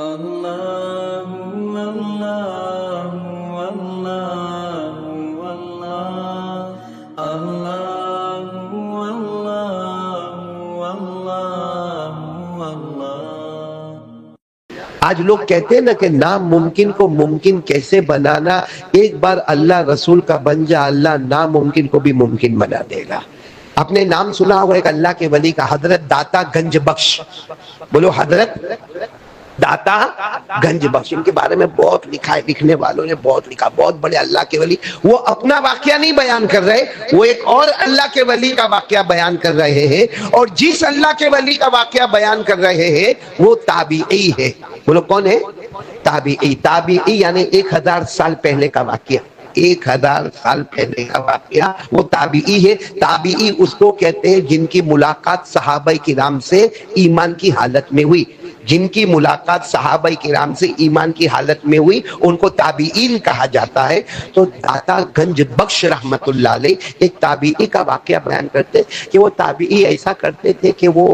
اللہ اللہ اللہ اللہ اللہ اللہ اللہ۔ آج لوگ کہتے ہیں نا کہ ناممکن کو ممکن کیسے بنانا، ایک بار اللہ رسول کا بن جا، اللہ ناممکن کو بھی ممکن بنا دے گا۔ اپنے نام سنا ہوا ایک اللہ کے ولی کا، حضرت داتا گنج بخش، بولو حضرت داتا گنج بخش۔ ان کے بارے میں بہت لکھا ہے، لکھنے والوں نے بہت لکھا، بہت بڑے اللہ کے ولی۔ وہ اپنا واقعہ نہیں بیان کر رہے، وہ ایک اور اللہ کے ولی کا واقعہ بیان کر رہے ہیں، اور جس اللہ کے ولی کا واقعہ بیان کر رہے ہیں وہ تابعی ہے۔ بولو کون ہے؟ تابعی۔ تابعی یعنی 1000 سال پہلے کا واقعہ، 1000 سال پہلے کا واقعہ وہ تابعی ہے۔ تابعی اس کو کہتے ہیں جن کی ملاقات صحابہ کرام سے ایمان کی حالت میں ہوئی، جن کی ملاقات صحابہ کرام سے ایمان کی حالت میں ہوئی ان کو تابعین کہا جاتا ہے۔ تو داتا گنج بخش رحمت اللہ علیہ ایک تابعی کا واقعہ بیان کرتے کہ وہ تابعی ایسا کرتے تھے کہ وہ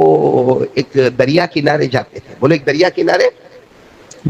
ایک دریا کنارے جاتے تھے۔ بولے ایک دریا کنارے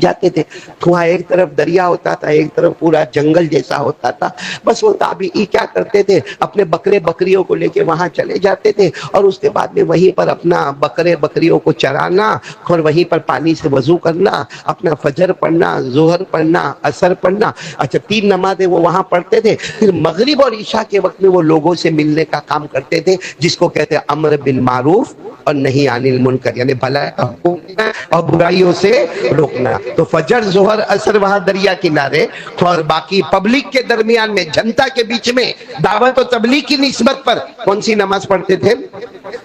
جاتے تھے، وہاں ایک طرف دریا ہوتا تھا، ایک طرف پورا جنگل جیسا ہوتا تھا۔ بس وہ تابعی کیا کرتے تھے، اپنے بکرے بکریوں کو لے کے وہاں چلے جاتے تھے، اور اس کے بعد میں وہیں پر اپنا بکرے بکریوں کو چرانا، اور وہیں پر پانی سے وضو کرنا، اپنا فجر پڑھنا، ظہر پڑھنا، عصر پڑھنا، اچھا 3 نمازیں وہ وہاں پڑھتے تھے۔ پھر مغرب اور عشاء کے وقت میں وہ لوگوں سے ملنے کا کام کرتے تھے، جس کو کہتے ہیں امر بالمعروف اور نہی عن المنکر، یعنی بھلائی کا حکم دینا اور برائیوں سے روکنا۔ تو فجر ظہر عصر وہاں دریا کنارے، اور باقی پبلک کے درمیان میں، جنتا کے بیچ میں دعوت و تبلیغ کی نسبت پر کون سی نماز پڑھتے تھے؟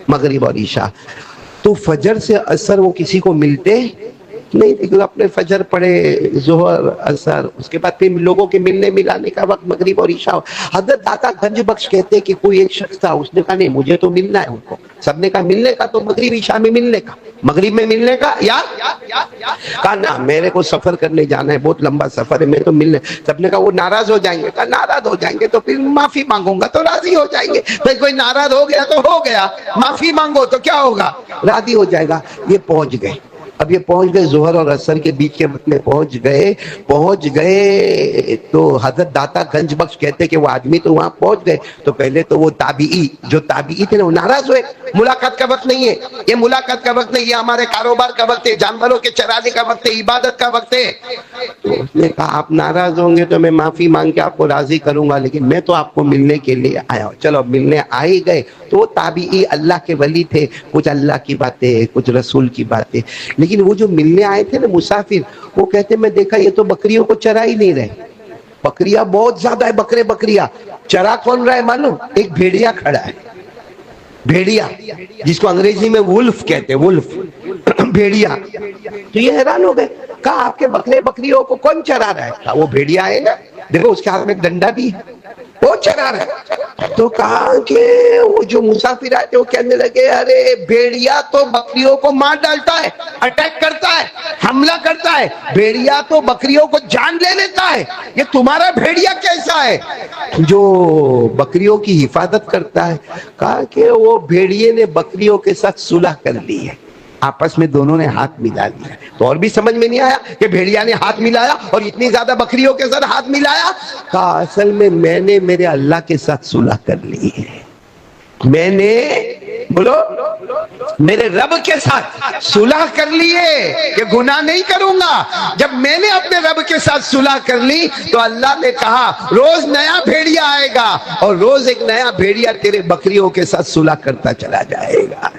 مغرب اور عشاء۔ تو فجر سے عصر وہ کسی کو ملتے نہیں، لیکن اپنے فجر پڑھے، ظہر عصر، اس کے بعد پھر لوگوں کے ملنے ملانے کا وقت مغرب اور عشاء۔ حضرت داتا گنج بخش کہتے کہ کوئی ایک شخص تھا، اس نے کہا نہیں مجھے تو ملنا ہے ان کو۔ سب نے کہا ملنے کا تو مغرب عشاء میں ملنے کا، مغرب میں ملنے کا، یا کہا نا میرے کو سفر کرنے جانا ہے، بہت لمبا سفر ہے، میں تو ملنے۔ سب نے کہا وہ ناراض ہو جائیں گے، کہا ناراض ہو جائیں گے تو پھر معافی مانگوں گا تو راضی ہو جائیں گے۔ پھر کوئی ناراض ہو گیا تو ہو گیا، معافی مانگو تو کیا ہوگا، راضی ہو جائے گا۔ یہ پہنچ گئے، اب یہ پہنچ گئے ظہر اور عصر کے بیچ کے وقت میں پہنچ گئے تو حضرت داتا گنج بخش کہتے کہ وہ آدمی تو وہاں پہنچ گئے، تو پہلے تو وہ تابعی جو تابعی تھے نا وہ ناراض ہوئے، ملاقات کا وقت نہیں ہے، یہ ملاقات کا وقت نہیں، یہ ہمارے کاروبار کا وقت ہے، جانوروں کے چرانے کا وقت ہے، عبادت کا وقت ہے۔ تو اس نے کہا آپ ناراض ہوں گے تو میں معافی مانگ کے آپ کو راضی کروں گا، لیکن میں تو آپ کو ملنے کے لیے آیا ہوں۔ چلو ملنے آ ہی گئے۔ تو وہ تابعی اللہ کے ولی تھے، کچھ اللہ کی باتیں، کچھ رسول کی باتیں، لیکن وہ جو ملنے آئے تھے نا مسافر، وہ کہتے میں دیکھا یہ تو بکریوں کو چرا ہی نہیں رہے، بکریاں بہت زیادہ ہے، بکرے بکریاں چرا کون رہا ہے معلوم؟ ایک بھیڑیا کھڑا ہے، بھیڑیا جس کو انگریزی میں ولف کہتے ہیں، ولف، بھیڑیا۔ تو یہ حیران ہو گئے، کہا آپ کے بکرے بکریوں کو کون چرا رہا ہے؟ کہا وہ بھیڑیا ہے نا، دیکھو اس کے ہاتھ میں ایک ڈنڈا بھی ہے، وہ چرا رہا ہے۔ تو کہا کہ وہ جو مسافر آئے تھے وہ کہنے لگے ارے بھیڑیا تو بکریوں کو مار ڈالتا ہے، اٹیک کرتا ہے، حملہ کرتا ہے، بھیڑیا تو بکریوں کو جان لے لیتا ہے، یہ تمہارا بھیڑیا کیسا ہے جو بکریوں کی حفاظت کرتا ہے؟ کہا کہ وہ بھیڑیے نے بکریوں کے ساتھ صلح کر لی ہے، آپس میں دونوں نے ہاتھ ملا لیا۔ تو اور بھی سمجھ میں نہیں آیا کہ بھیڑیا نے ہاتھ ملایا اور اتنی زیادہ بکریوں کے ساتھ ہاتھ ملایا؟ کہا اصل میں نے میرے اللہ کے ساتھ صلح کر لی ہے، میں نے بولو میرے رب کے ساتھ صلح کر لی ہے کہ گناہ نہیں کروں گا۔ جب میں نے اپنے رب کے ساتھ صلح کر لی تو اللہ نے کہا روز نیا بھیڑیا آئے گا، اور روز ایک نیا بھیڑیا تیرے بکریوں کے ساتھ صلح کرتا چلا جائے گا۔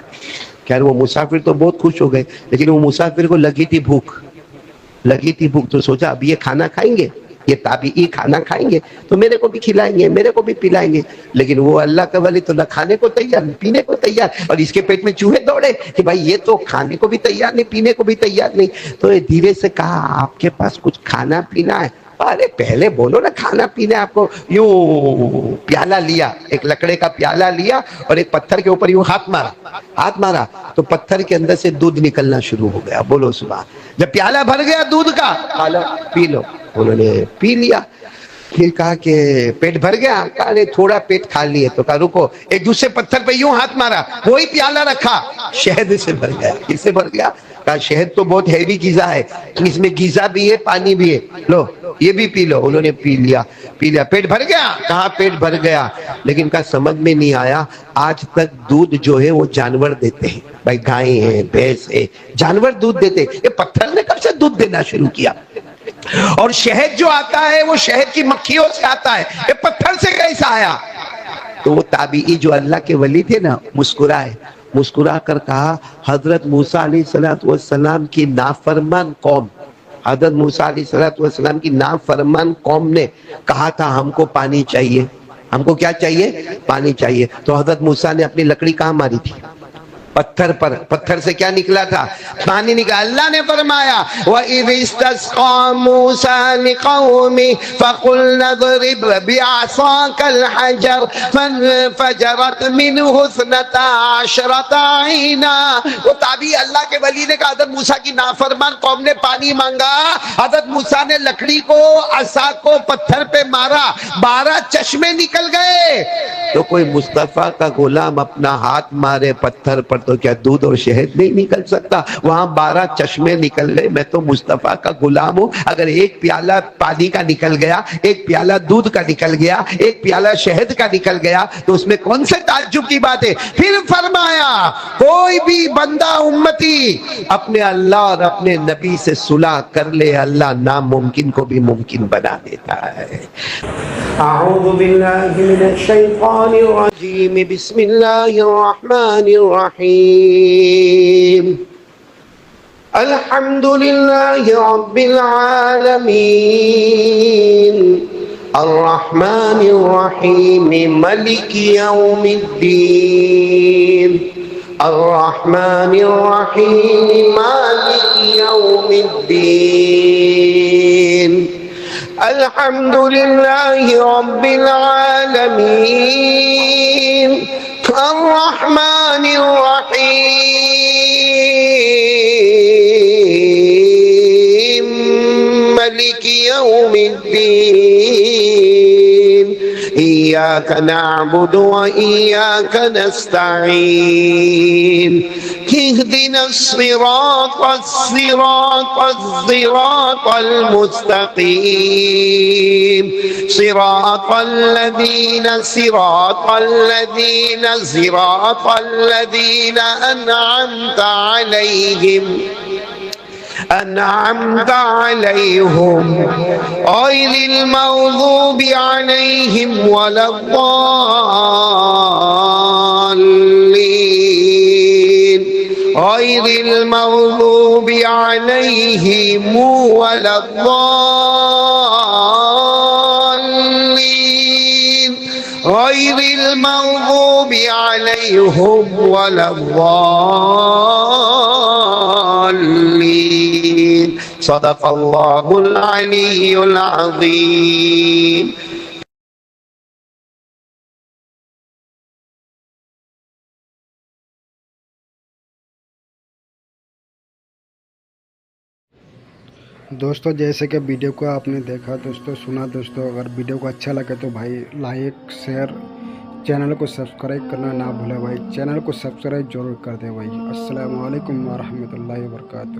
خیر وہ مسافر تو بہت خوش ہو گئے، لیکن وہ مسافر کو لگی تھی بھوک، تو سوچا اب یہ کھانا کھائیں گے، یہ تابعی کھانا کھائیں گے تو میرے کو بھی کھلائیں گے، میرے کو بھی پلائیں گے، لیکن وہ اللہ کا ولی تو نہ کھانے کو تیار نہ پینے کو تیار، اور اس کے پیٹ میں چوہے دوڑے کہ بھائی یہ تو کھانے کو بھی تیار نہیں، پینے کو بھی تیار نہیں۔ تو دھیرے سے کہا آپ کے پاس کچھ کھانا پینا ہے؟ ارے پہلے بولو نا کھانا پینا آپ کو۔ یوں پیالہ لیا، ایک لکڑے کا پیالہ لیا اور ایک پتھر کے اوپر یوں ہاتھ مارا تو پتھر کے اندر سے دودھ نکلنا شروع ہو گیا، بولو سبحان۔ جب پیالہ بھر گیا دودھ کا، پی لو، انہوں نے پی لیا۔ پھر کہا کہ پیٹ بھر گیا؟ کہا نہیں تھوڑا پیٹ کھا لیے۔ تو کہا رکو، ایک دوسرے پتھر پہ یوں ہاتھ مارا، وہی پیالہ رکھا، شہد سے بھر گیا۔ کس سے بھر گیا؟ کہا شہد تو بہت ہیوی غذا ہے، اس میں غذا بھی ہے پانی بھی ہے، لو یہ بھی پی لو۔ انہوں نے پی لیا، پیٹ بھر گیا؟ کہا پیٹ بھر گیا، لیکن کہا سمجھ میں نہیں آیا، آج تک دودھ جو ہے وہ جانور دیتے ہیں، بھائی گائے ہیں، بھینس ہے، جانور دودھ دیتے، یہ پتھر نے کب سے دودھ دینا شروع کیا؟ اور شہد جو آتا ہے وہ شہد کی مکھیوں سے آتا ہے، یہ پتھر سے کیسا آیا؟ تو وہ تابعی جو اللہ کے ولی تھے نا، مسکرا کر کہا حضرت موسیٰ علیہ السلام کی نافرمان قوم، حضرت موسیٰ علیہ السلام کی نافرمان قوم نے کہا تھا ہم کو پانی چاہیے، ہم کو کیا چاہیے؟ پانی چاہیے۔ تو حضرت موسیٰ نے اپنی لکڑی کہاں ماری تھی؟ پتھر پر۔ پتھر سے کیا نکلا تھا؟ پانی نکلا۔ اللہ نے فرمایا وَإِذِ اسْتَسْقَىٰ مُوسَىٰ لِقَوْمِهِ فَقُلْنَا اضْرِبْ بِعَصَاكَ الْحَجَرَ فَانفَجَرَتْ مِنْهُ اثْنَتَا عَشْرَةَ عَيْنًا۔ وہ تابعی اللہ کے ولی نے کہا حضرت موسیٰ کی نافرمان قوم نے پانی مانگا، حضرت موسیٰ نے لکڑی کو، عصا کو پتھر پہ مارا، 12 چشمے نکل گئے۔ تو کوئی مصطفیٰ کا غلام اپنا ہاتھ مارے پتھر پر تو کیا دودھ اور شہد نہیں نکل سکتا؟ وہاں 12 چشمے نکل گئے۔ میں تو مصطفیٰ کا غلام ہوں، اگر ایک پیالہ پانی کا نکل گیا، ایک پیالہ دودھ کا نکل گیا، ایک پیالہ شہد کا نکل گیا، تو اس میں کون سے تعجب کی بات ہے؟ پھر فرمایا کوئی بھی بندہ امتی اپنے اللہ اور اپنے نبی سے صلح کر لے، اللہ ناممکن کو بھی ممکن بنا دیتا ہے۔ اعوذ باللہ من الشیطان الرجیم، بسم اللہ الرحمن الرحیم، الحمد للہ رب العالمین، الرحمن الرحیم، ملک یوم الدین، الرحمن الرحیم، مالک یوم الدین، الحمد للہ رب العالمین، الرحمن الرحیم، مالک یوم الدین، ایاک نعبد و ایاک نستعین، اهدنا الصراط المستقیم، صراط الذین انعمت علیہم غیر المغضوب علیہم ولا الضالین، غیر المغضوب علیہم ولا الضالین، غیر المغضوب علیہم ولا الضالین۔ صدق اللہ العلی العظیم۔ دوستو جیسے کہ ویڈیو کو آپ نے دیکھا دوستو، سنا دوستو، اگر ویڈیو کو اچھا لگے تو بھائی لائک، شیئر، چینل کو سبسکرائب کرنا نہ بھولے بھائی، چینل کو سبسکرائب ضرور کر دے بھائی۔ السلام علیکم ورحمۃ اللہ وبرکاتہ۔